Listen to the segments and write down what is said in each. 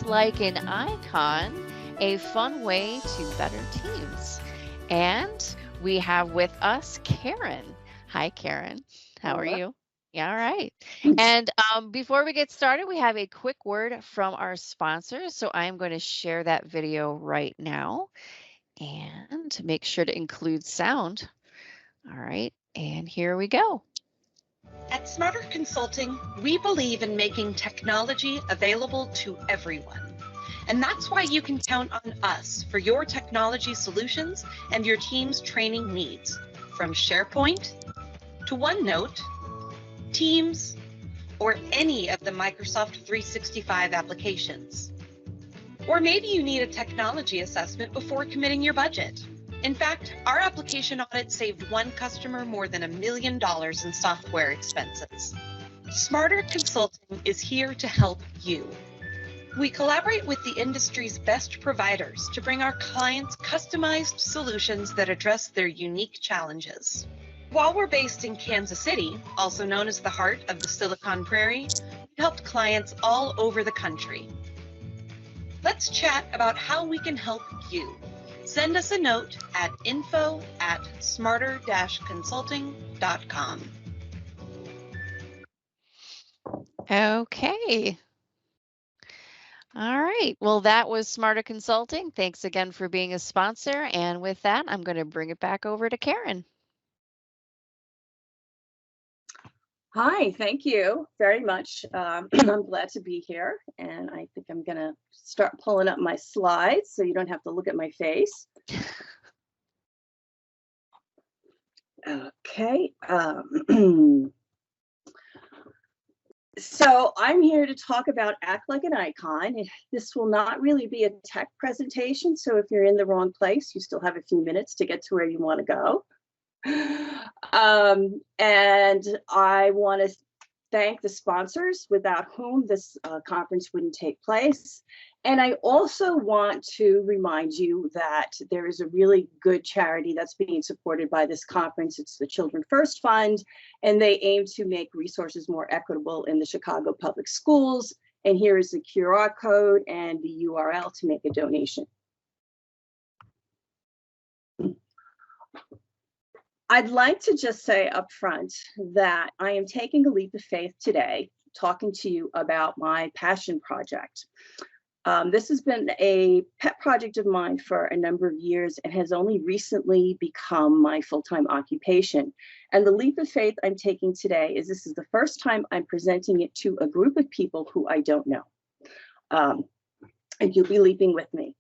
like an icon, a fun way to better teams. And we have with us Karen. Hi, Karen. How are Hello. you? Yeah, all right. And before we get started, we have a quick word from our sponsors. So I'm going to share that video right now and make sure to include sound. All right. And here we go. At Smarter Consulting, we believe in making technology available to everyone. And that's why you can count on us for your technology solutions and your team's training needs, from SharePoint to OneNote, Teams, or any of the Microsoft 365 applications. Or maybe you need a technology assessment before committing your budget. In fact, our application audit saved one customer more than $1 million in software expenses. Smarter Consulting is here to help you. We collaborate with the industry's best providers to bring our clients customized solutions that address their unique challenges. While we're based in Kansas City, also known as the heart of the Silicon Prairie, we've helped clients all over the country. Let's chat about how we can help you. Send us a note at info@smarter-consulting.com. Okay. All right. Well, that was Smarter Consulting. Thanks again for being a sponsor. And with that, I'm going to bring it back over to Karen. Hi, thank you very much. I'm glad to be here, and I think I'm going to start pulling up my slides so you don't have to look at my face. Okay. So I'm here to talk about Act Like an Icon. This will not really be a tech presentation, so if you're in the wrong place, you still have a few minutes to get to where you want to go. And I want to thank the sponsors without whom this conference wouldn't take place. And I also want to remind you that there is a really good charity that's being supported by this conference. It's the Children First Fund, and they aim to make resources more equitable in the Chicago public schools. And here is the QR code and the URL to make a donation. I'd like to just say up front that I am taking a leap of faith today, talking to you about my passion project. This has been a pet project of mine for a number of years and has only recently become my full-time occupation. And the leap of faith I'm taking today is this is the first time I'm presenting it to a group of people who I don't know. And you'll be leaping with me.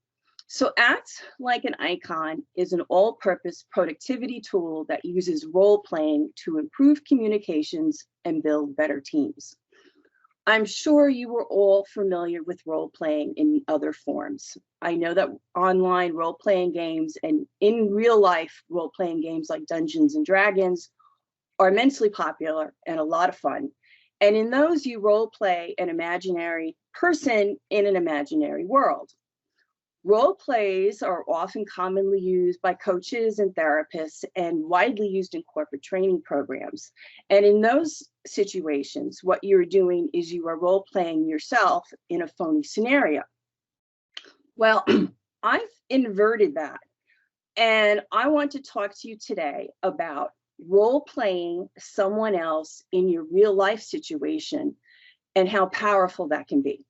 So Act Like an Icon is an all-purpose productivity tool that uses role-playing to improve communications and build better teams. I'm sure you were all familiar with role-playing in other forms. I know that online role-playing games and in real life role-playing games like Dungeons and Dragons are immensely popular and a lot of fun. And in those, you role-play an imaginary person in an imaginary world. Role plays are often commonly used by coaches and therapists and widely used in corporate training programs. And in those situations, what you're doing is you are role playing yourself in a phony scenario. Well, I've inverted that. And I want to talk to you today about role playing someone else in your real life situation and how powerful that can be.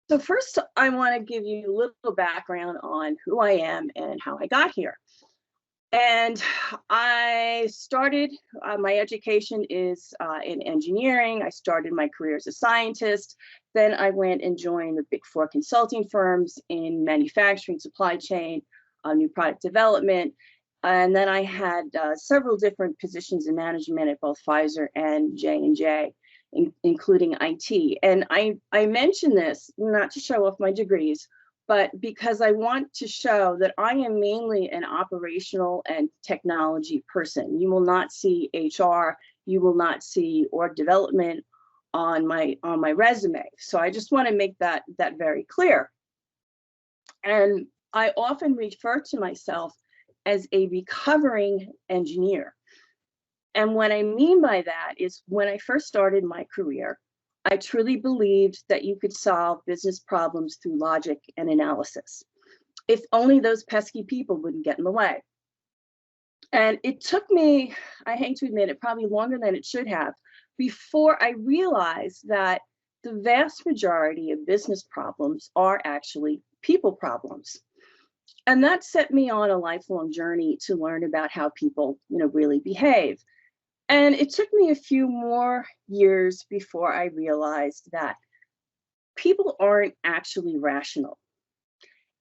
So first, I want to give you a little background on who I am and how I got here. And I started, my education is in engineering. I started my career as a scientist. Then I went and joined the big four consulting firms in manufacturing, supply chain, new product development. And then I had several different positions in management at both Pfizer and J&J. Including IT. And I mention this not to show off my degrees, but because I want to show that I am mainly an operational and technology person. You will not see HR, you will not see org development on my resume. So I just want to make that very clear. And I often refer to myself as a recovering engineer. And what I mean by that is when I first started my career, I truly believed that you could solve business problems through logic and analysis. If only those pesky people wouldn't get in the way. And it took me, I hate to admit it, probably longer than it should have, before I realized that the vast majority of business problems are actually people problems. And that set me on a lifelong journey to learn about how people, really behave. And it took me a few more years before I realized that people aren't actually rational.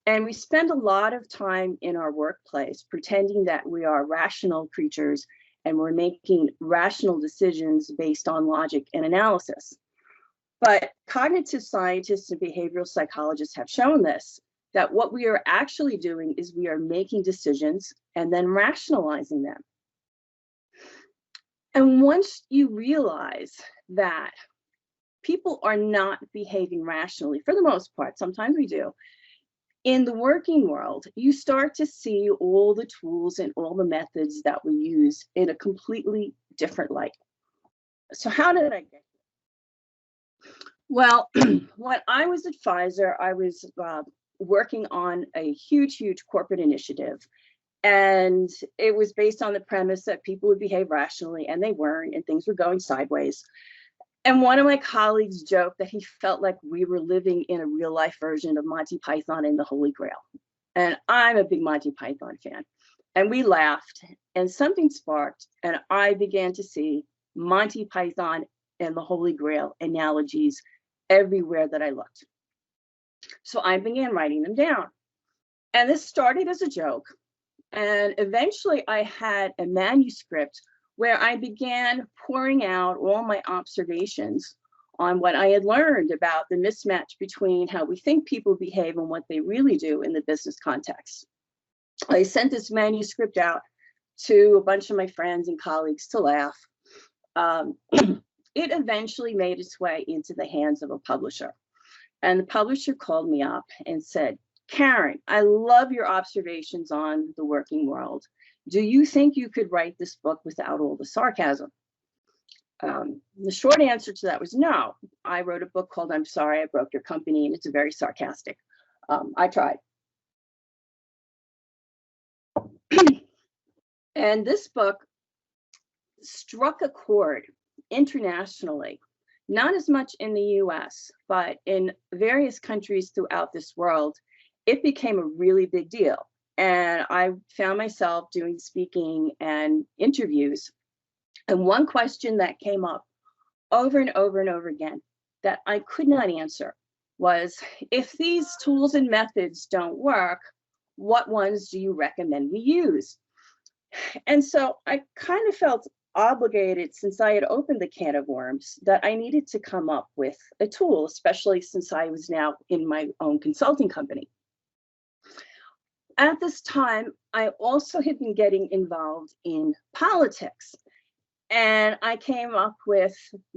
And we spend a lot of time in our workplace pretending that we are rational creatures and we're making rational decisions based on logic and analysis. But cognitive scientists and behavioral psychologists have shown this, that what we are actually doing is we are making decisions and then rationalizing them. And once you realize that people are not behaving rationally, for the most part, sometimes we do, in the working world, you start to see all the tools and all the methods that we use in a completely different light. So how did I get here? Well, when I was at Pfizer, I was working on a huge corporate initiative. And it was based on the premise that people would behave rationally, and they weren't, and things were going sideways. And one of my colleagues joked that he felt like we were living in a real life version of Monty Python and the Holy Grail. And I'm a big Monty Python fan. And we laughed, and something sparked, and I began to see Monty Python and the Holy Grail analogies everywhere that I looked. So I began writing them down. And this started as a joke. And eventually I had a manuscript where I began pouring out all my observations on what I had learned about the mismatch between how we think people behave and what they really do in the business context. I sent this manuscript out to a bunch of my friends and colleagues to laugh. It eventually made its way into the hands of a publisher. And the publisher called me up and said, "Karen, I love your observations on the working world. Do you think you could write this book without all the sarcasm?" The short answer to that was no. I wrote a book called I'm Sorry I Broke Your Company, and it's very sarcastic. I tried. And this book struck a chord internationally, not as much in the US, but in various countries throughout this world. It became a really big deal. And I found myself doing speaking and interviews. And one question that came up over and over and over again that I could not answer was, if these tools and methods don't work, what ones do you recommend we use? And so I kind of felt obligated, since I had opened the can of worms, that I needed to come up with a tool, especially since I was now in my own consulting company. At this time, I also had been getting involved in politics. And I came up with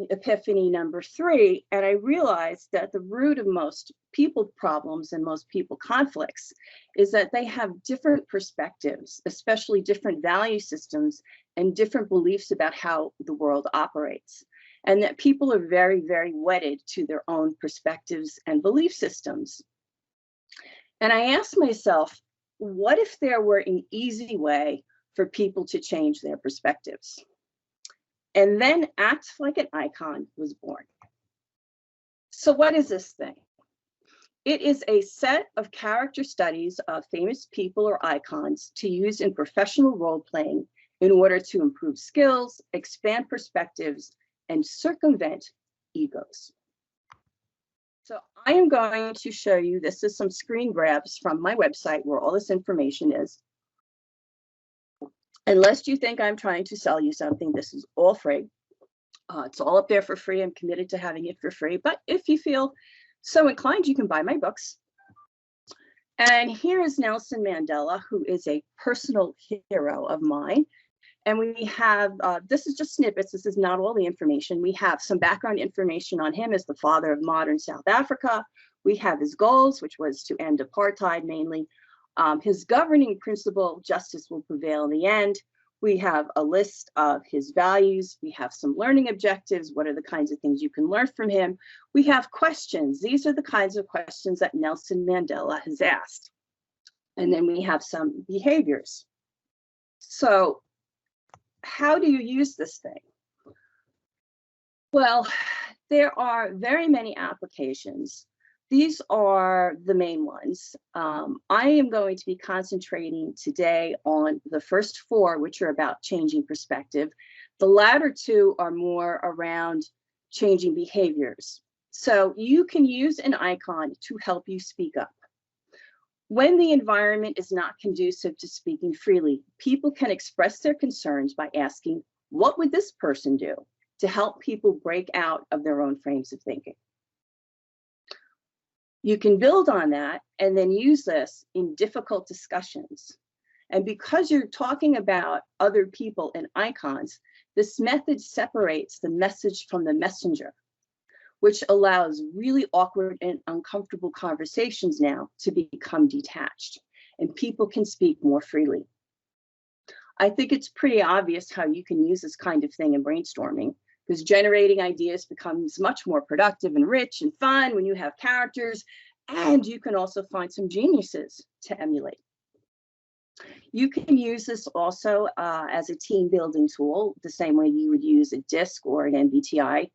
epiphany number 3, and I realized that the root of most people problems and most people conflicts is that they have different perspectives, especially different value systems and different beliefs about how the world operates. And that people are very, very wedded to their own perspectives and belief systems. And I asked myself, what if there were an easy way for people to change their perspectives? And then Act Like an Icon was born. So what is this thing? It is a set of character studies of famous people or icons to use in professional role playing in order to improve skills, expand perspectives, and circumvent egos. So I am going to show you, this is some screen grabs from my website where all this information is. Unless you think I'm trying to sell you something, this is all free. It's all up there for free. I'm committed to having it for free. But if you feel so inclined, you can buy my books. And here is Nelson Mandela, who is a personal hero of mine. And we have, this is just snippets. This is not all the information. We have some background information on him as the father of modern South Africa. We have his goals, which was to end apartheid mainly. His governing principle, justice will prevail in the end. We have a list of his values. We have some learning objectives. What are the kinds of things you can learn from him? We have questions. These are the kinds of questions that Nelson Mandela has asked. And then we have some behaviors. So how do you use this thing? Well, there are very many applications. These are the main ones. I am going to be concentrating today on the first four, which are about changing perspective. The latter two are more around changing behaviors. So you can use an icon to help you speak up. When the environment is not conducive to speaking freely, people can express their concerns by asking, what would this person do, to help people break out of their own frames of thinking. You can build on that and then use this in difficult discussions. And because you're talking about other people and icons, this method separates the message from the messenger, which allows really awkward and uncomfortable conversations now to become detached, and people can speak more freely. I think it's pretty obvious how you can use this kind of thing in brainstorming, because generating ideas becomes much more productive and rich and fun when you have characters, and you can also find some geniuses to emulate. You can use this also as a team building tool, the same way you would use a DISC or an MBTI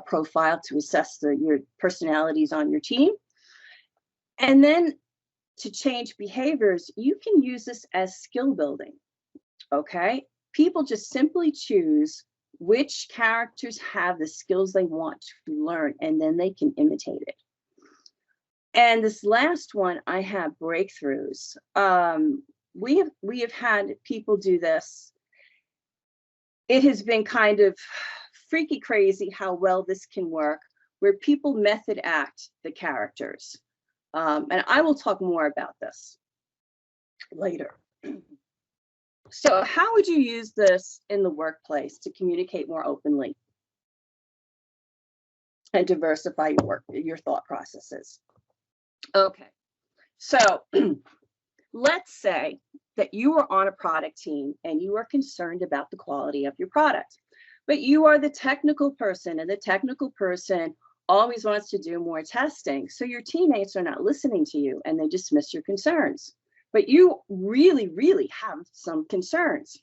profile to assess your personalities on your team. And then to change behaviors, you can use this as skill building, okay? People just simply choose which characters have the skills they want to learn, and then they can imitate it. And this last one, I have breakthroughs. We have had people do this. It has been kind of freaky crazy how well this can work, where people method act the characters. And I will talk more about this later. So how would you use this in the workplace to communicate more openly and diversify your thought processes? Okay, so let's say that you are on a product team and you are concerned about the quality of your product, but you are the technical person, and the technical person always wants to do more testing. So your teammates are not listening to you and they dismiss your concerns. But you really, really have some concerns.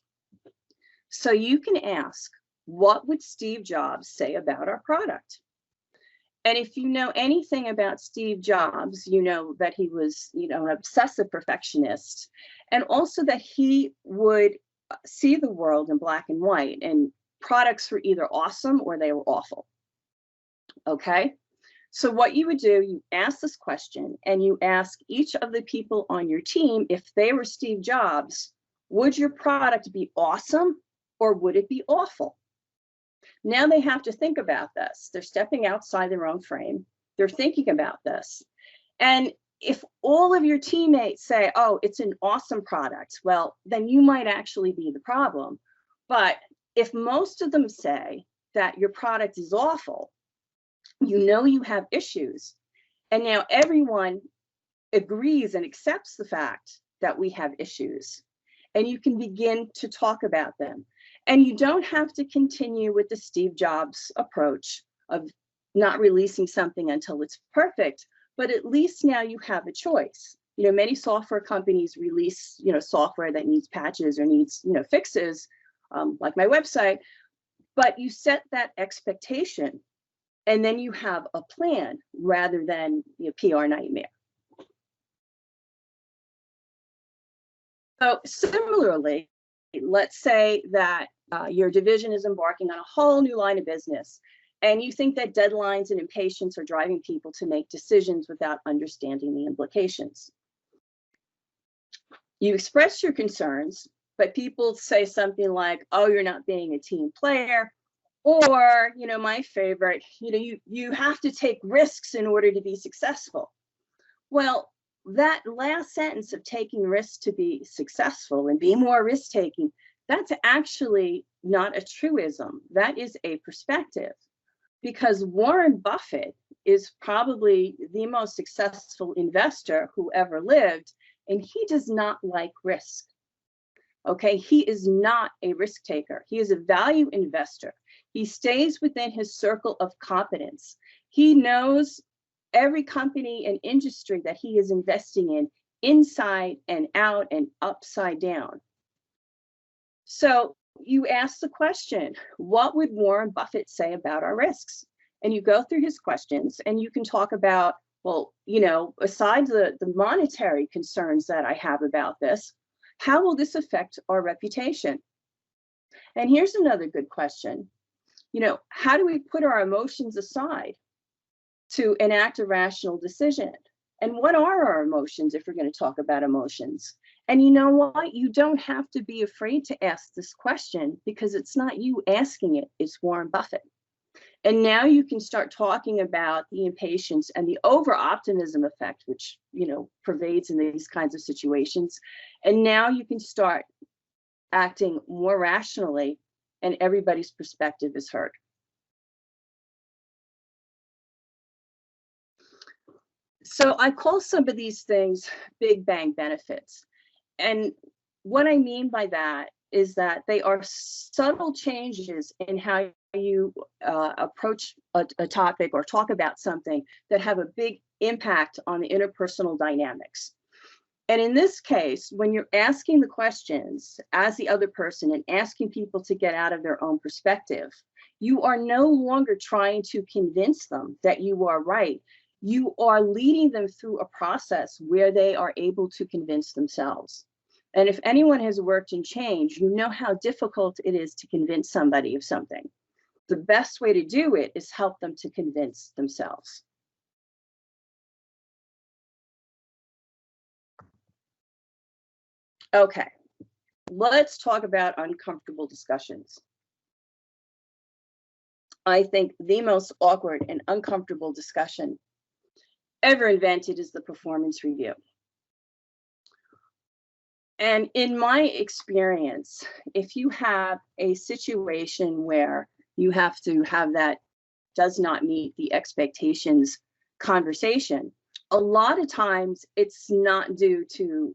So you can ask, what would Steve Jobs say about our product? And if you know anything about Steve Jobs, you know that he was, an obsessive perfectionist, and also that he would see the world in black and white, and products were either awesome or they were awful. Okay? So what you would do, you ask this question and you ask each of the people on your team, if they were Steve Jobs, would your product be awesome or would it be awful? Now they have to think about this. They're stepping outside their own frame. They're thinking about this. And if all of your teammates say, oh, it's an awesome product, well, then you might actually be the problem. But if most of them say that your product is awful, you have issues. And now everyone agrees and accepts the fact that we have issues. And you can begin to talk about them. And you don't have to continue with the Steve Jobs approach of not releasing something until it's perfect, but at least now you have a choice. Many software companies release, software that needs patches or needs, fixes, like my website, but you set that expectation. And then you have a plan rather than PR nightmare. So similarly, let's say that your division is embarking on a whole new line of business, and you think that deadlines and impatience are driving people to make decisions without understanding the implications. You express your concerns, but people say something like, oh, you're not being a team player. Or, my favorite, you have to take risks in order to be successful. Well, that last sentence of taking risks to be successful and be more risk-taking, that's actually not a truism. That is a perspective, because Warren Buffett is probably the most successful investor who ever lived, and he does not like risk. Okay, he is not a risk taker. He is a value investor. He stays within his circle of competence. He knows every company and industry that he is investing in, inside and out and upside down. So you ask the question, what would Warren Buffett say about our risks? And you go through his questions and you can talk about, well, you know, besides the monetary concerns that I have about this, how will this affect our reputation? And here's another good question. You know, how do we put our emotions aside to enact a rational decision? And what are our emotions if we're going to talk about emotions? And you know what? You don't have to be afraid to ask this question because it's not you asking it, it's Warren Buffett. And now you can start talking about the impatience and the over-optimism effect, which, you know, pervades in these kinds of situations. And now you can start acting more rationally and everybody's perspective is heard. So I call some of these things big bang benefits. And what I mean by that is that they are subtle changes in how you approach a topic or talk about something that have a big impact on the interpersonal dynamics. And in this case, when you're asking the questions as the other person and asking people to get out of their own perspective, you are no longer trying to convince them that you are right. You are leading them through a process where they are able to convince themselves. And if anyone has worked in change, you know how difficult it is to convince somebody of something. The best way to do it is help them to convince themselves. Okay, let's talk about uncomfortable discussions. I think the most awkward and uncomfortable discussion ever invented is the performance review. And in my experience, if you have a situation where you have to have that does not meet the expectations conversation, a lot of times it's not due to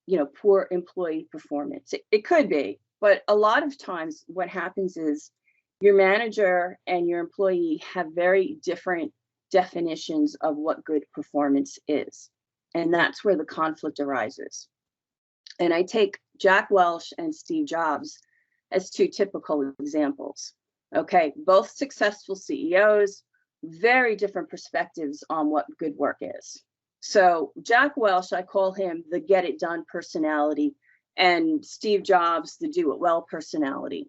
you know, poor employee performance. It could be, but a lot of times what happens is your manager and your employee have very different definitions of what good performance is. And that's where the conflict arises. And I take Jack Welch and Steve Jobs as two typical examples. Okay, both successful CEOs, very different perspectives on what good work is. So Jack Welch, I call him the get it done personality, and Steve Jobs, the do it well personality.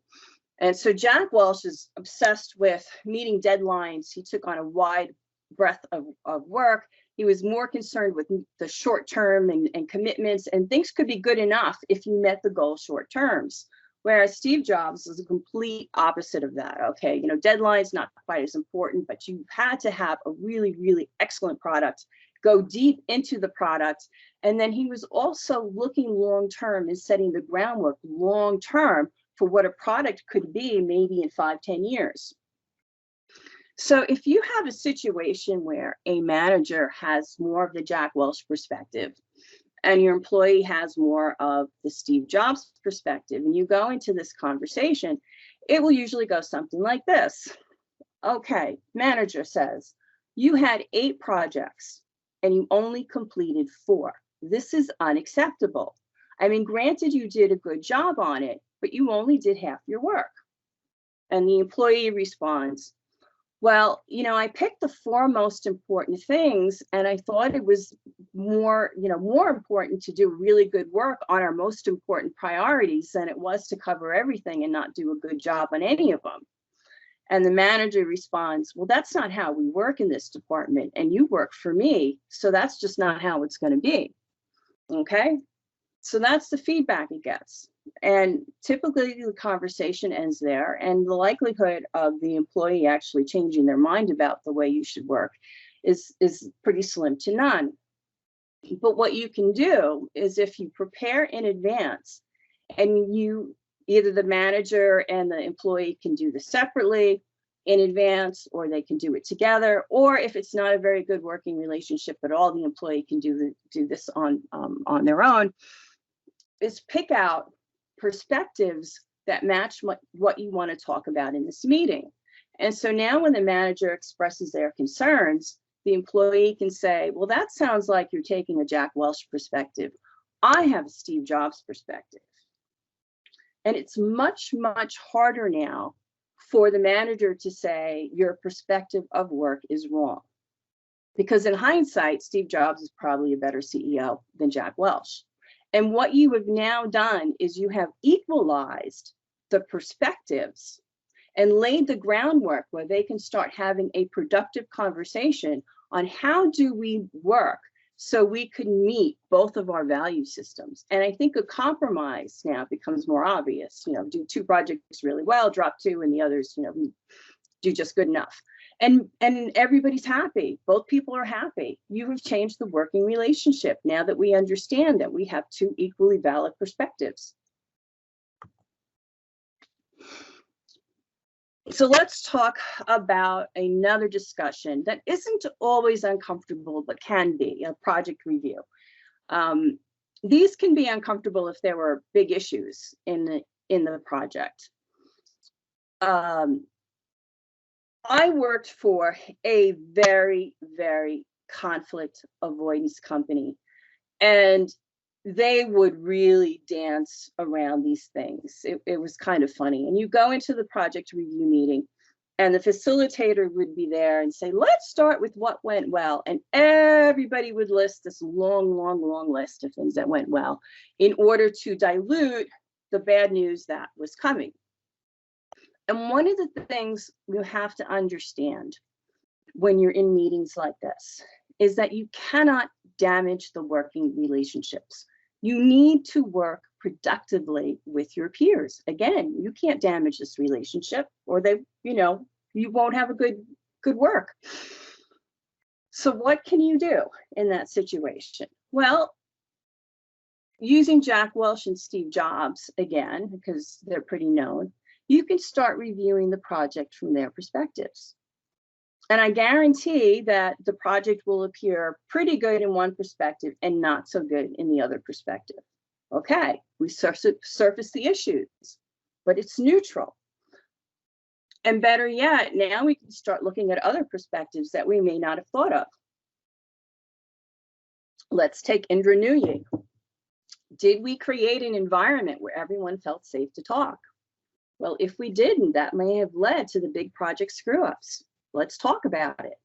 And so Jack Welch is obsessed with meeting deadlines. He took on a wide breadth of work. He was more concerned with the short term and commitments, and things could be good enough if you met the goal short terms. Whereas Steve Jobs was a complete opposite of that. Okay, you know, deadlines not quite as important, but you had to have a really, really excellent product, go deep into the product. And then he was also looking long term and setting the groundwork long term for what a product could be maybe in 5-10 years. So if you have a situation where a manager has more of the Jack Welch perspective and your employee has more of the Steve Jobs perspective, and you go into this conversation, it will usually go something like this. Okay, manager says, you had 8 projects and you only completed 4. This is unacceptable. I mean, granted, you did a good job on it, but you only did half your work. And the employee responds, well, you know, I picked the 4 most important things, and I thought it was more important to do really good work on our most important priorities than it was to cover everything and not do a good job on any of them. And the manager responds, well, that's not how we work in this department, and you work for me, so that's just not how it's going to be. Okay, so that's the feedback it gets. And typically the conversation ends there, and the likelihood of the employee actually changing their mind about the way you should work is pretty slim to none. But what you can do is, if you prepare in advance, and you either the manager and the employee can do this separately in advance, or they can do it together, or if it's not a very good working relationship at all, the employee can do this on their own, is pick out perspectives that match what you want to talk about in this meeting. And so now when the manager expresses their concerns, the employee can say, well, that sounds like you're taking a Jack Welch perspective. I have a Steve Jobs perspective. And it's much, much harder now for the manager to say your perspective of work is wrong. Because in hindsight, Steve Jobs is probably a better CEO than Jack Welch. And what you have now done is you have equalized the perspectives and laid the groundwork where they can start having a productive conversation on how do we work so we can meet both of our value systems. And I think a compromise now becomes more obvious. Do 2 projects really well, drop 2, and the others, do just good enough. And everybody's happy. Both people are happy. You have changed the working relationship now that we understand that we have 2 equally valid perspectives. So let's talk about another discussion that isn't always uncomfortable, but can be a project review. These can be uncomfortable if there were big issues in the project. I worked for a very, very conflict avoidance company, and they would really dance around these things. It was kind of funny. And you go into the project review meeting, and the facilitator would be there and say, let's start with what went well. And everybody would list this long, long, long list of things that went well in order to dilute the bad news that was coming. And one of the things you have to understand when you're in meetings like this is that you cannot damage the working relationships. You need to work productively with your peers. Again, you can't damage this relationship, or you won't have a good work. So what can you do in that situation? Well, using Jack Welch and Steve Jobs again, because they're pretty known, you can start reviewing the project from their perspectives. And I guarantee that the project will appear pretty good in one perspective and not so good in the other perspective. Okay, we surface the issues, but it's neutral. And better yet, now we can start looking at other perspectives that we may not have thought of. Let's take Indra Nooyi. Did we create an environment where everyone felt safe to talk? Well, if we didn't, that may have led to the big project screw-ups. Let's talk about it.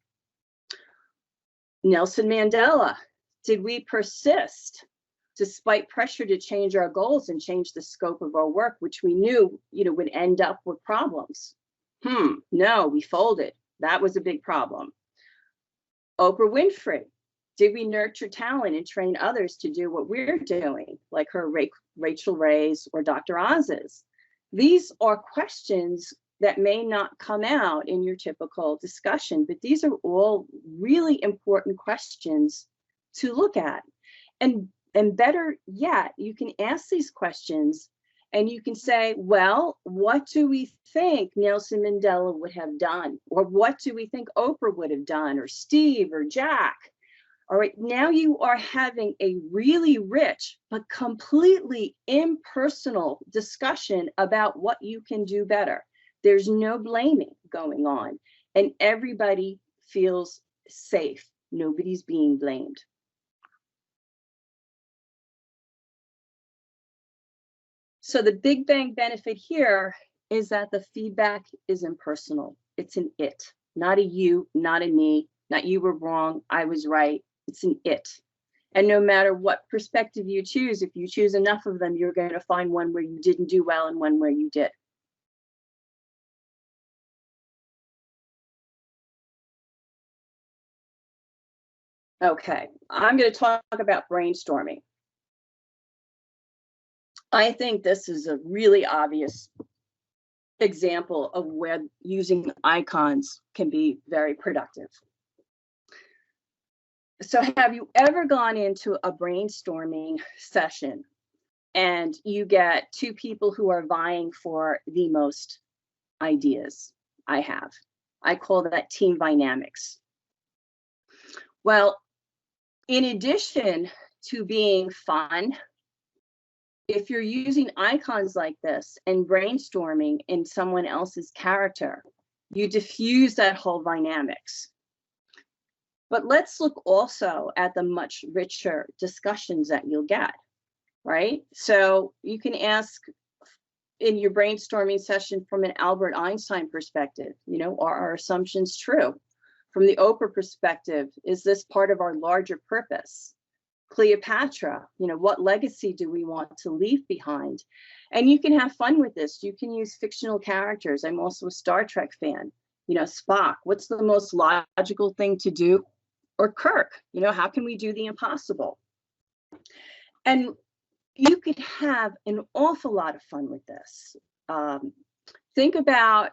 Nelson Mandela, did we persist despite pressure to change our goals and change the scope of our work, which we knew, would end up with problems? No, we folded. That was a big problem. Oprah Winfrey, did we nurture talent and train others to do what we're doing, like her Rachel Ray's or Dr. Oz's? These are questions that may not come out in your typical discussion, but these are all really important questions to look at. And better yet, you can ask these questions and you can say, well, what do we think Nelson Mandela would have done? Or what do we think Oprah would have done, or Steve or Jack? All right, now you are having a really rich but completely impersonal discussion about what you can do better. There's no blaming going on, and everybody feels safe. Nobody's being blamed. So the big bang benefit here is that the feedback is impersonal. It's an it, not a you, not a me, not you were wrong, I was right. It's an it. And no matter what perspective you choose, if you choose enough of them, you're going to find one where you didn't do well and one where you did. Okay, I'm going to talk about brainstorming. I think this is a really obvious example of where using icons can be very productive. So have you ever gone into a brainstorming session and you get 2 people who are vying for the most ideas? I have. I call that team dynamics. Well, in addition to being fun, if you're using icons like this and brainstorming in someone else's character, you diffuse that whole dynamics. But let's look also at the much richer discussions that you'll get, right? So you can ask in your brainstorming session from an Albert Einstein perspective, you know, are our assumptions true? From the Oprah perspective, is this part of our larger purpose? Cleopatra, you know, what legacy do we want to leave behind? And you can have fun with this. You can use fictional characters. I'm also a Star Trek fan. You know, Spock, what's the most logical thing to do? Or Kirk, you know, how can we do the impossible? And you could have an awful lot of fun with this. Think about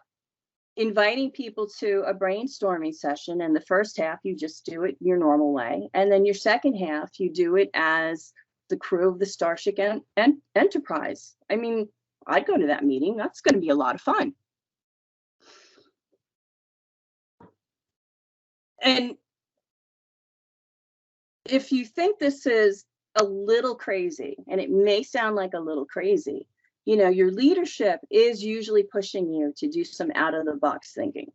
inviting people to a brainstorming session, and the first half you just do it your normal way, and then your second half you do it as the crew of the Starship Enterprise. I mean, I'd go to that meeting. That's going to be a lot of fun. And if you think this is a little crazy, and it may sound like a little crazy, you know, your leadership is usually pushing you to do some out of the box thinking.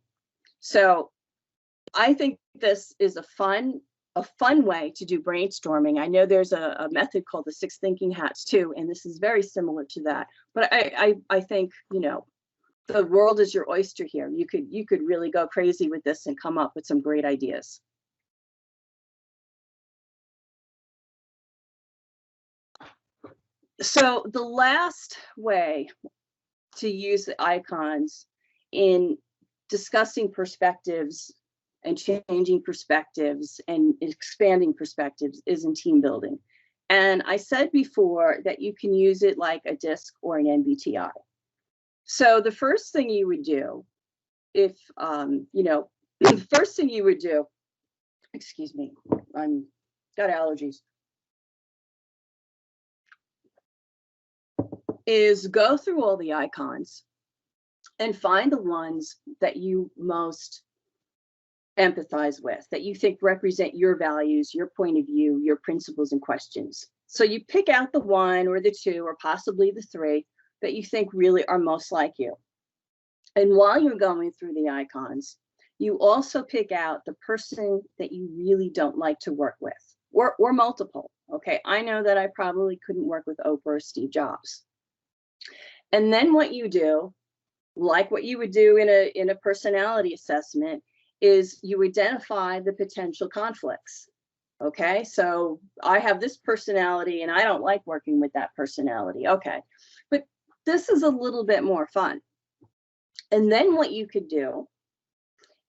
So I think this is a fun way to do brainstorming. I know there's a method called the 6 thinking hats too, and this is very similar to that. But I think, you know, the world is your oyster here. You could really go crazy with this and come up with some great ideas. So the last way to use the icons in discussing perspectives and changing perspectives and expanding perspectives is in team building. And I said before that you can use it like a DISC or an MBTI. So the first thing you would do if, you know, the first thing you would do, excuse me, I'm got allergies, is go through all the icons and find the ones that you most empathize with, that you think represent your values, your point of view, your principles and questions. So you pick out the one or the two or possibly the 3 that you think really are most like you. And while you're going through the icons, you also pick out the person that you really don't like to work with, or multiple. Okay, I know that I probably couldn't work with Oprah or Steve Jobs. And then what you do, like what you would do in a personality assessment, is you identify the potential conflicts. Okay, so I have this personality and I don't like working with that personality. Okay, but this is a little bit more fun. And then what you could do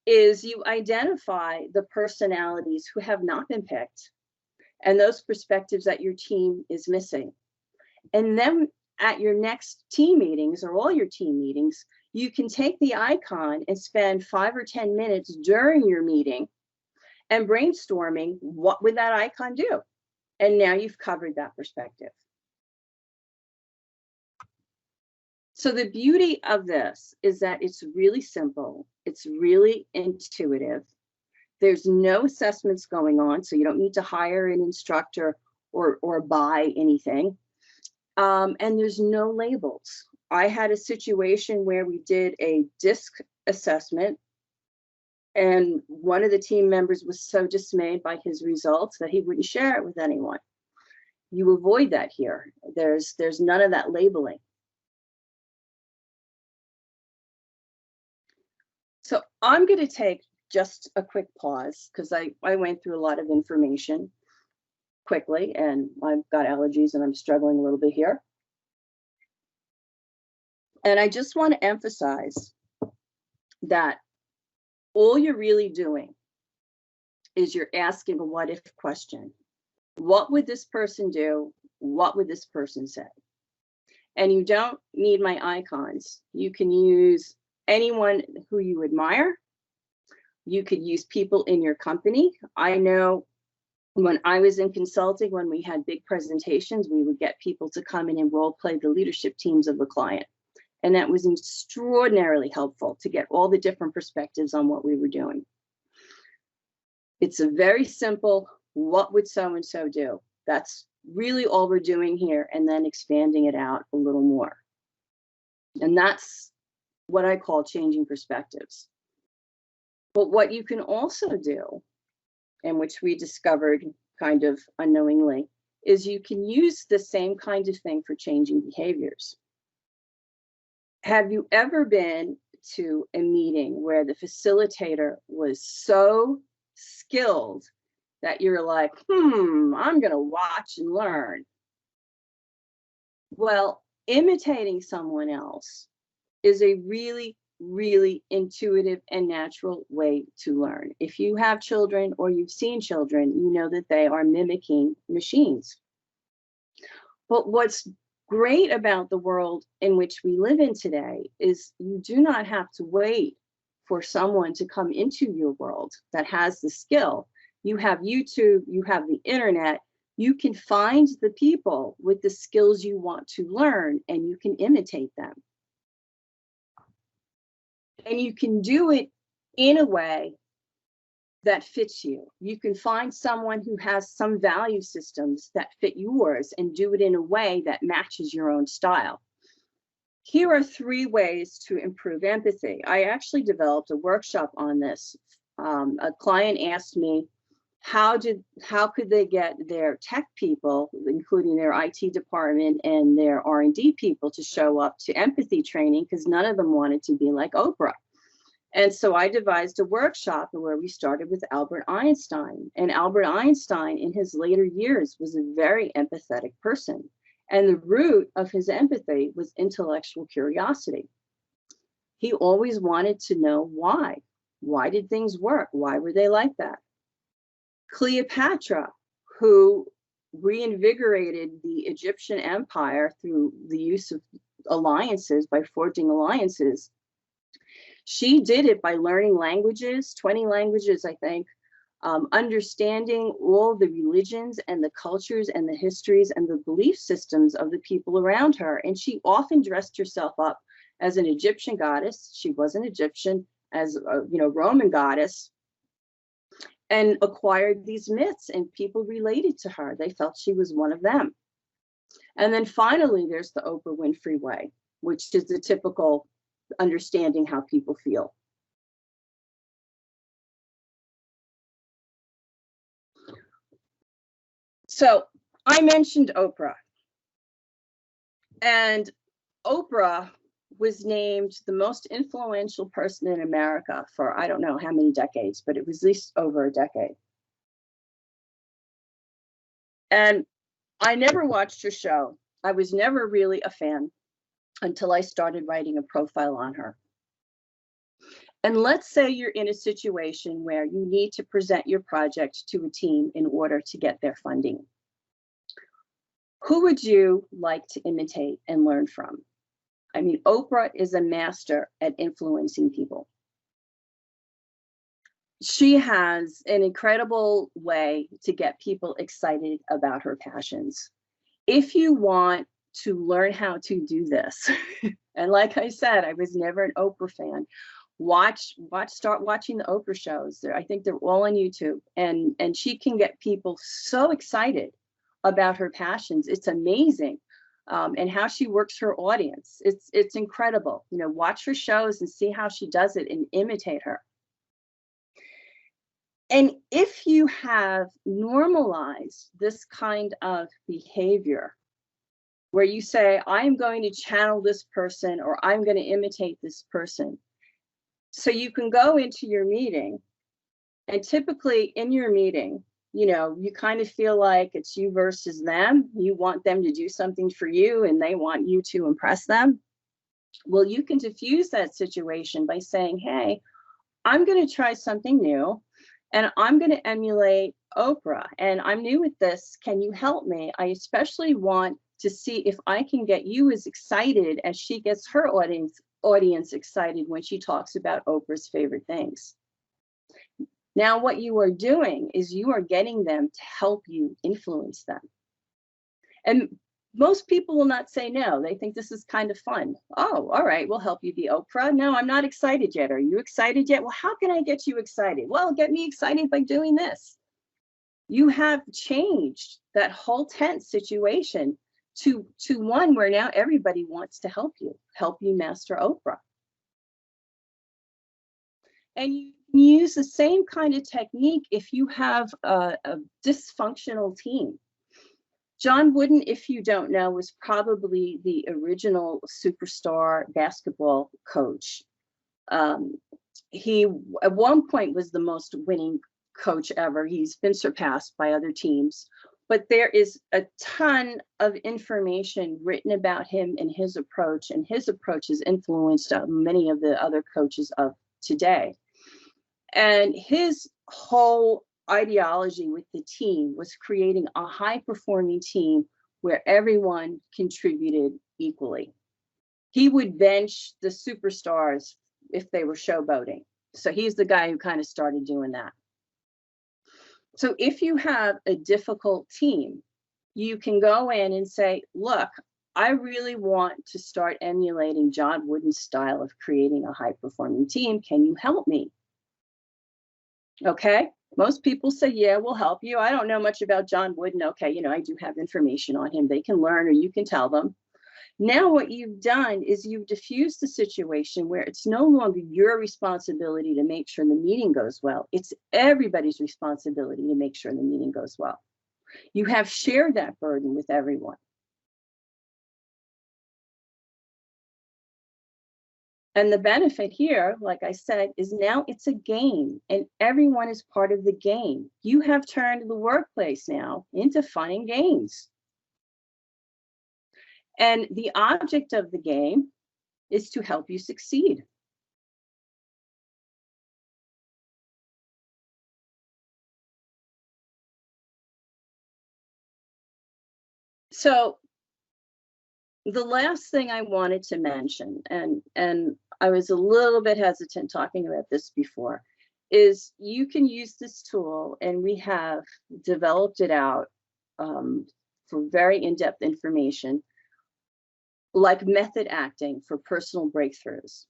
is you identify the personalities who have not been picked and those perspectives that your team is missing. And then at your next team meetings or all your team meetings, you can take the icon and spend 5 or 10 minutes during your meeting and brainstorming what would that icon do? And now you've covered that perspective. So the beauty of this is that it's really simple. It's really intuitive. There's no assessments going on, so you don't need to hire an instructor or buy anything. And there's no labels. I had a situation where we did a DISC assessment, and one of the team members was so dismayed by his results that he wouldn't share it with anyone. You avoid that here. There's none of that labeling. So I'm going to take just a quick pause because I went through a lot of information quickly, and I've got allergies and I'm struggling a little bit here. And I just want to emphasize that all you're really doing is you're asking a what if question. What would this person do? What would this person say? And you don't need my icons. You can use anyone who you admire. You could use people in your company. I know when I was in consulting, when we had big presentations, we would get people to come in and role play the leadership teams of the client. And that was extraordinarily helpful to get all the different perspectives on what we were doing. It's a very simple, what would so-and-so do? That's really all we're doing here, and then expanding it out a little more. And that's what I call changing perspectives. But what you can also do, and which we discovered kind of unknowingly, is you can use the same kind of thing for changing behaviors. Have you ever been to a meeting where the facilitator was so skilled that you're like, I'm going to watch and learn? Well, imitating someone else is a really, really intuitive and natural way to learn. If you have children or you've seen children, you know that they are mimicking machines. But what's great about the world in which we live in today is you do not have to wait for someone to come into your world that has the skill. You have YouTube, you have the internet, you can find the people with the skills you want to learn, and you can imitate them. And you can do it in a way that fits you. You can find someone who has some value systems that fit yours and do it in a way that matches your own style. Here are 3 ways to improve empathy. I actually developed a workshop on this. A client asked me, how could they get their tech people, including their IT department and their R&D people, to show up to empathy training, because none of them wanted to be like Oprah. And so I devised a workshop where we started with Albert Einstein. And Albert Einstein, in his later years, was a very empathetic person. And the root of his empathy was intellectual curiosity. He always wanted to know why. Why did things work? Why were they like that? Cleopatra, who reinvigorated the Egyptian empire through the use of alliances, by forging alliances, she did it by learning languages, 20 languages, I think, understanding all the religions and the cultures and the histories and the belief systems of the people around her. And she often dressed herself up as an Egyptian goddess. She was an Egyptian, as a Roman goddess, and acquired these myths, and people related to her. They felt she was one of them. And then finally, there's the Oprah Winfrey Way, which is the typical understanding how people feel. So I mentioned Oprah, and Oprah was named the most influential person in America for I don't know how many decades, but it was at least over a decade. And I never watched her show. I was never really a fan until I started writing a profile on her. And let's say you're in a situation where you need to present your project to a team in order to get their funding. Who would you like to imitate and learn from? I mean, Oprah is a master at influencing people. She has an incredible way to get people excited about her passions. If you want to learn how to do this, and like I said, I was never an Oprah fan, start watching the Oprah shows. I think they're all on YouTube, and she can get people so excited about her passions. It's amazing. And how she works her audience. It's incredible. Watch her shows and see how she does it and imitate her. And if you have normalized this kind of behavior, where you say, I'm going to channel this person, or I'm going to imitate this person, so you can go into your meeting, and typically in your meeting, you kind of feel like it's you versus them. You want them to do something for you, and they want you to impress them. Well, you can diffuse that situation by saying, hey, I'm going to try something new, and I'm going to emulate Oprah, and I'm new at this. Can you help me? I especially want to see if I can get you as excited as she gets her audience excited when she talks about Oprah's favorite things. Now, what you are doing is you are getting them to help you influence them. And most people will not say no. They think this is kind of fun. Oh, all right, we'll help you be Oprah. No, I'm not excited yet. Are you excited yet? Well, how can I get you excited? Well, get me excited by doing this. You have changed that whole tense situation to one where now everybody wants to help you master Oprah. And you can use the same kind of technique if you have a dysfunctional team. John Wooden, if you don't know, was probably the original superstar basketball coach. He, at one point, was the most winning coach ever. He's been surpassed by other teams. But there is a ton of information written about him and his approach has influenced many of the other coaches of today. And his whole ideology with the team was creating a high-performing team where everyone contributed equally. He would bench the superstars if they were showboating. So he's the guy who kind of started doing that. So if you have a difficult team, you can go in and say, look, I really want to start emulating John Wooden's style of creating a high-performing team. Can you help me? Okay, most people say, yeah, we'll help you. I don't know much about John Wooden. Okay, I do have information on him. They can learn, or you can tell them. Now what you've done is you've diffused the situation where it's no longer your responsibility to make sure the meeting goes well. It's everybody's responsibility to make sure the meeting goes well. You have shared that burden with everyone. And the benefit here, like I said, is now it's a game and everyone is part of the game. You have turned the workplace now into fun and games. And the object of the game is to help you succeed. So the last thing I wanted to mention, and I was a little bit hesitant talking about this before, is you can use this tool, and we have developed it out for very in-depth information, like method acting for personal breakthroughs.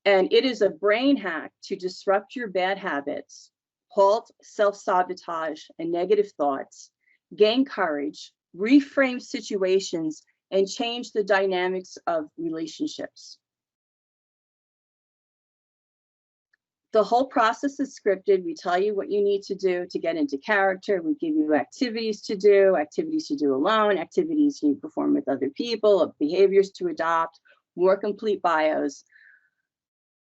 And it is a brain hack to disrupt your bad habits, halt self-sabotage and negative thoughts, gain courage, reframe situations, and change the dynamics of relationships. The whole process is scripted. We tell you what you need to do to get into character. We give you activities to do alone, activities you perform with other people, behaviors to adopt, more complete bios.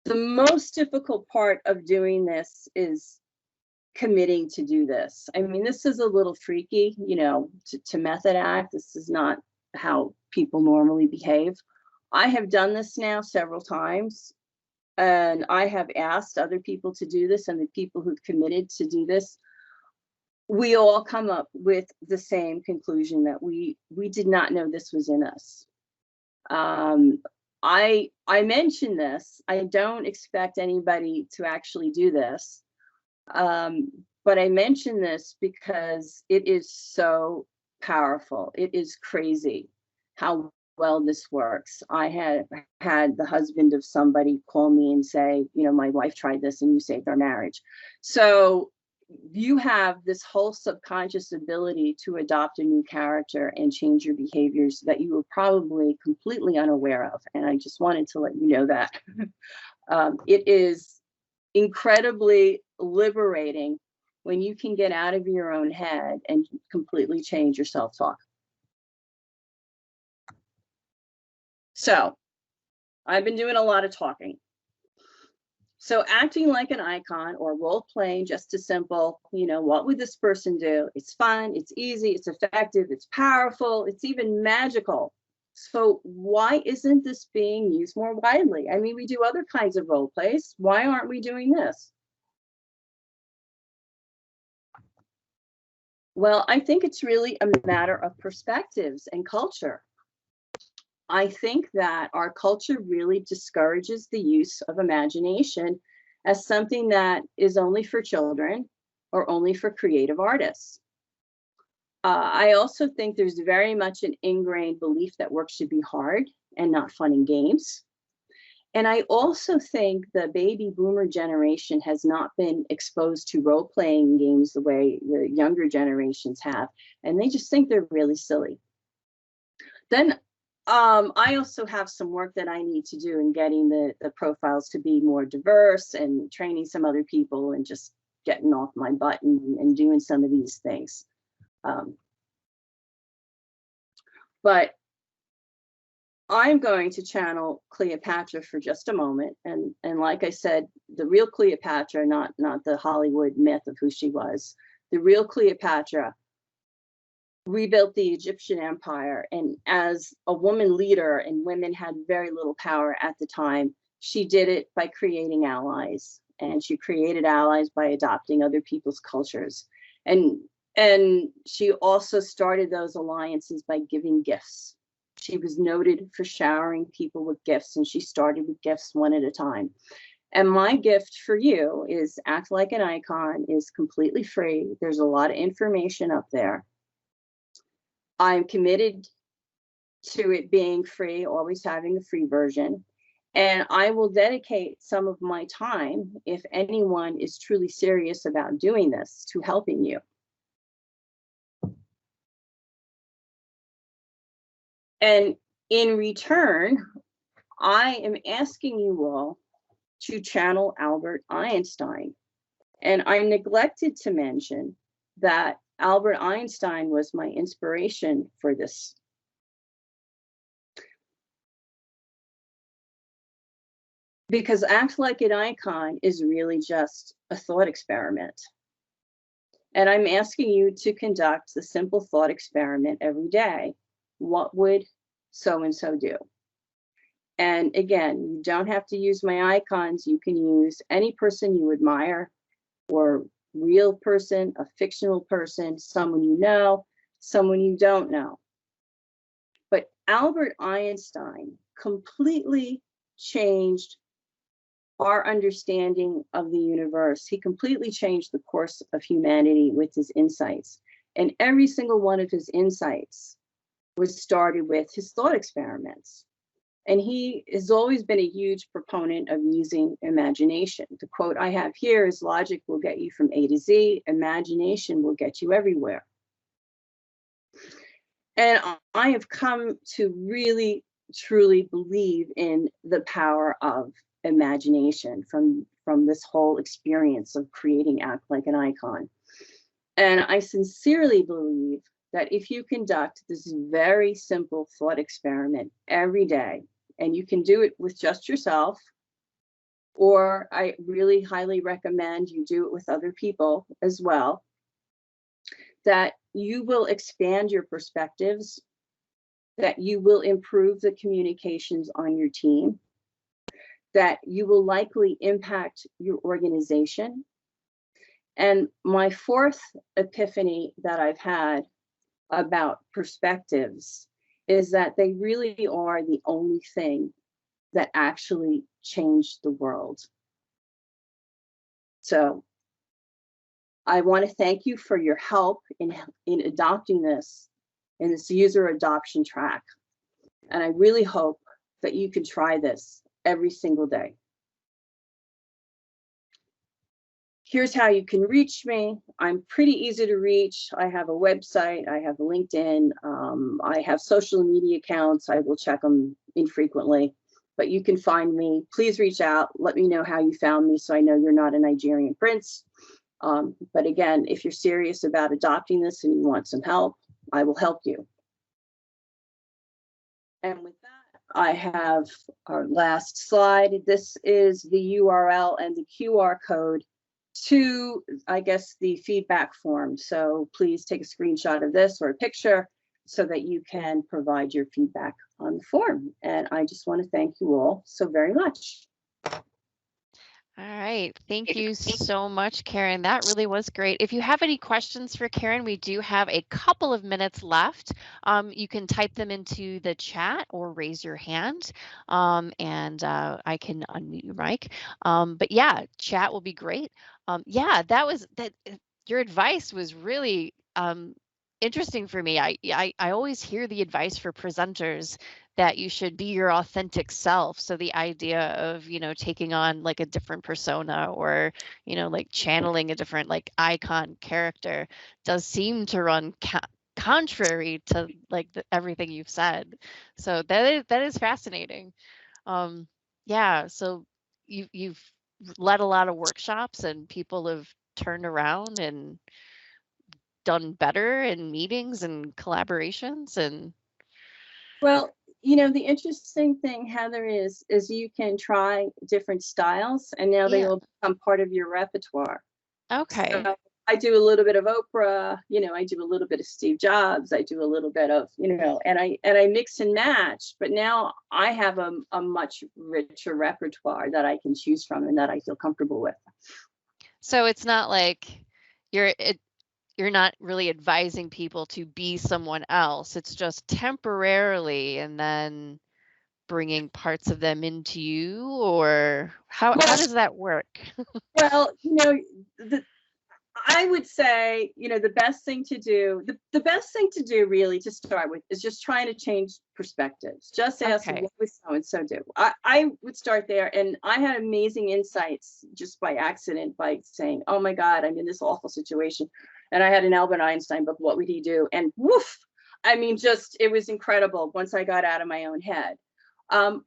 The most difficult part of doing this is committing to do this. I mean, this is a little freaky, to method act. This is not how people normally behave. I have done this now several times, and I have asked other people to do this, and the people who've committed to do this, we all come up with the same conclusion, that we did not know this was in us. I mention this. I don't expect anybody to actually do this. But I mention this because it is so powerful. It is crazy how well this works. I had the husband of somebody call me and say, my wife tried this and you saved our marriage. So you have this whole subconscious ability to adopt a new character and change your behaviors that you were probably completely unaware of. And I just wanted to let you know that. It is incredibly liberating when you can get out of your own head and completely change your self-talk. So I've been doing a lot of talking. So acting like an icon or role playing, just as simple, what would this person do? It's fun, it's easy, it's effective, it's powerful, it's even magical. So why isn't this being used more widely? I mean, we do other kinds of role plays. Why aren't we doing this? Well, I think it's really a matter of perspectives and culture. I think that our culture really discourages the use of imagination as something that is only for children or only for creative artists. I also think there's very much an ingrained belief that work should be hard and not fun and games. And I also think the baby boomer generation has not been exposed to role-playing games the way the younger generations have, and they just think they're really silly. Then I also have some work that I need to do in getting the profiles to be more diverse and training some other people and just getting off my butt and doing some of these things. But I'm going to channel Cleopatra for just a moment. And like I said, the real Cleopatra, not the Hollywood myth of who she was. The real Cleopatra rebuilt the Egyptian empire. And as a woman leader, and women had very little power at the time, she did it by creating allies. And she created allies by adopting other people's cultures. And she also started those alliances by giving gifts. She was noted for showering people with gifts, and she started with gifts one at a time. And my gift for you is Act Like an Icon is completely free. There's a lot of information up there. I'm committed to it being free, always having a free version. And I will dedicate some of my time, if anyone is truly serious about doing this, to helping you. And in return, I am asking you all to channel Albert Einstein. And I neglected to mention that Albert Einstein was my inspiration for this. Because Act Like an Icon is really just a thought experiment. And I'm asking you to conduct the simple thought experiment every day. What would so-and-so do? And again, you don't have to use my icons. You can use any person you admire, or real person, a fictional person, someone you know, someone you don't know. But Albert Einstein completely changed our understanding of the universe. He completely changed the course of humanity with his insights. And every single one of his insights was started with his thought experiments. And he has always been a huge proponent of using imagination. The quote I have here is, logic will get you from A to Z, imagination will get you everywhere. And I have come to really, truly believe in the power of imagination from this whole experience of creating Act Like an Icon. And I sincerely believe that if you conduct this very simple thought experiment every day, and you can do it with just yourself, or I really highly recommend you do it with other people as well, that you will expand your perspectives, that you will improve the communications on your team, that you will likely impact your organization. And my fourth epiphany that I've had about perspectives is that they really are the only thing that actually changed the world. So I want to thank you for your help in adopting this in this user adoption track. And I really hope that you can try this every single day. Here's how you can reach me. I'm pretty easy to reach. I have a website, I have LinkedIn, I have social media accounts. I will check them infrequently, but you can find me. Please reach out. Let me know how you found me so I know you're not a Nigerian prince. But again, if you're serious about adopting this and you want some help, I will help you. And with that, I have our last slide. This is the URL and the QR code to, I guess, the feedback form. So please take a screenshot of this or a picture so that you can provide your feedback on the form. And I just want to thank you all so very much. All right. Thank you so much, Karen. That really was great. If you have any questions for Karen, we do have a couple of minutes left. You can type them into the chat or raise your hand, and I can unmute your mic. But yeah, chat will be great. Yeah, your advice was really interesting for me. I always hear the advice for presenters that you should be your authentic self. So the idea of, taking on like a different persona, or, like channeling a different like icon character does seem to run contrary to like everything you've said. So that is fascinating. Yeah, so you've led a lot of workshops and people have turned around and done better in meetings and collaborations and Well, the interesting thing, Heather, is you can try different styles, and now they yeah. will become part of your repertoire. Okay. So I do a little bit of Oprah, I do a little bit of Steve Jobs, I do a little bit of, and I mix and match. But now I have a much richer repertoire that I can choose from and that I feel comfortable with. So it's not like you're you're not really advising people to be someone else. It's just temporarily and then bringing parts of them into you, or how Well, does that work? well, I would say, the best thing to do, the best thing to do really to start with is just trying to change perspectives. Just ask, Okay. what would so and so do? I would start there, and I had amazing insights just by accident, by saying, oh my God, I'm in this awful situation. And I had an Albert Einstein book, what would he do? And woof, I mean, just, it was incredible once I got out of my own head.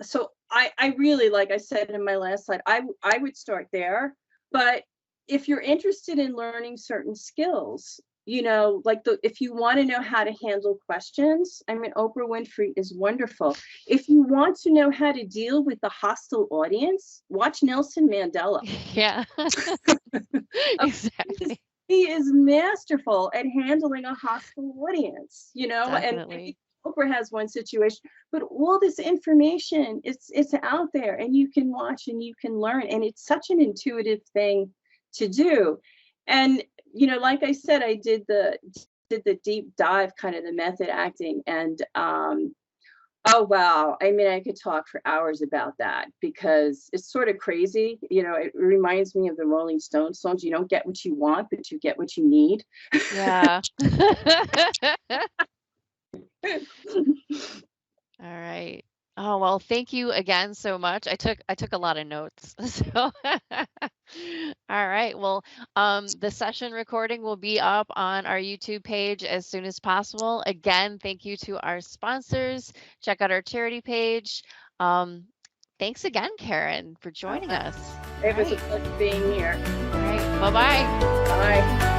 So I really, like I said in my last slide, I would start there. But if you're interested in learning certain skills, like if you want to know how to handle questions, I mean, Oprah Winfrey is wonderful. If you want to know how to deal with a hostile audience, watch Nelson Mandela. Yeah. Exactly. He is masterful at handling a hostile audience, and Definitely. Oprah has one situation, but all this information, it's out there, and you can watch and you can learn, and it's such an intuitive thing to do. And like I said, I did the deep dive, kind of the method acting, and oh wow, I mean, I could talk for hours about that because it's sort of crazy. It reminds me of the Rolling Stones songs. You don't get what you want, but you get what you need. Yeah. All right. Oh, well, thank you again so much. I took a lot of notes. So all right. Well, the session recording will be up on our YouTube page as soon as possible. Again, thank you to our sponsors. Check out our charity page. Um, thanks again, Karen, for joining us. It was a All pleasure being here. right. Bye-bye. Bye.